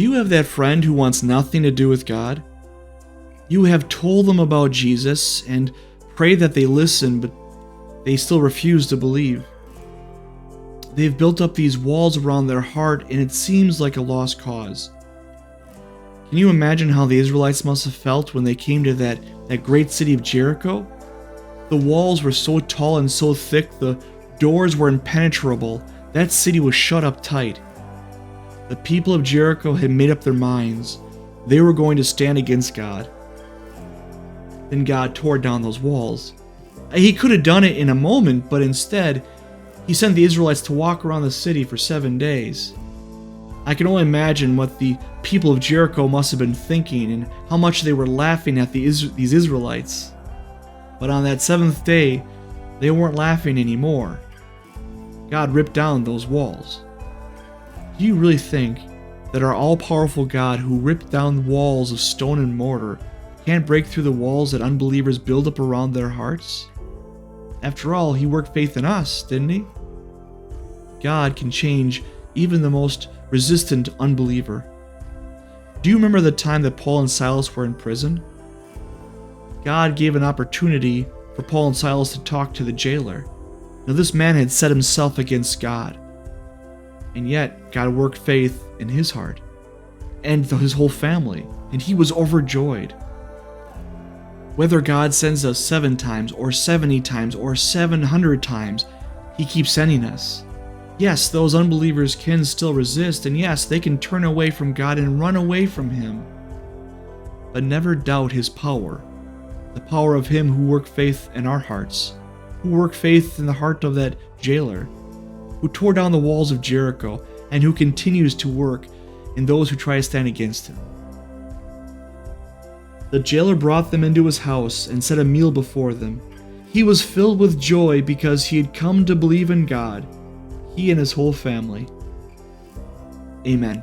you have that friend who wants nothing to do with God? You have told them about Jesus and pray that they listen, but they still refuse to believe. They've built up these walls around their heart, and it seems like a lost cause. Can you imagine how the Israelites must have felt when they came to that great city of Jericho? The walls were so tall and so thick, the doors were impenetrable. That city was shut up tight. The people of Jericho had made up their minds. They were going to stand against God. Then God tore down those walls. He could have done it in a moment, but instead, he sent the Israelites to walk around the city for 7 days. I can only imagine what the people of Jericho must have been thinking and how much they were laughing at these Israelites. But on that 7th day, they weren't laughing anymore. God ripped down those walls. Do you really think that our all-powerful God, who ripped down walls of stone and mortar, can't break through the walls that unbelievers build up around their hearts? After all, he worked faith in us, didn't he? God can change even the most resistant unbeliever. Do you remember the time that Paul and Silas were in prison? God gave an opportunity for Paul and Silas to talk to the jailer. Now, this man had set himself against God, and yet God worked faith in his heart and his whole family, and he was overjoyed. Whether God sends us 7 times or 70 times or 700 times, he keeps sending us. Yes, those unbelievers can still resist, and yes, they can turn away from God and run away from him. But never doubt his power, the power of him who worked faith in our hearts, who worked faith in the heart of that jailer, who tore down the walls of Jericho, and who continues to work in those who try to stand against him. The jailer brought them into his house and set a meal before them. He was filled with joy because he had come to believe in God, he and his whole family. Amen.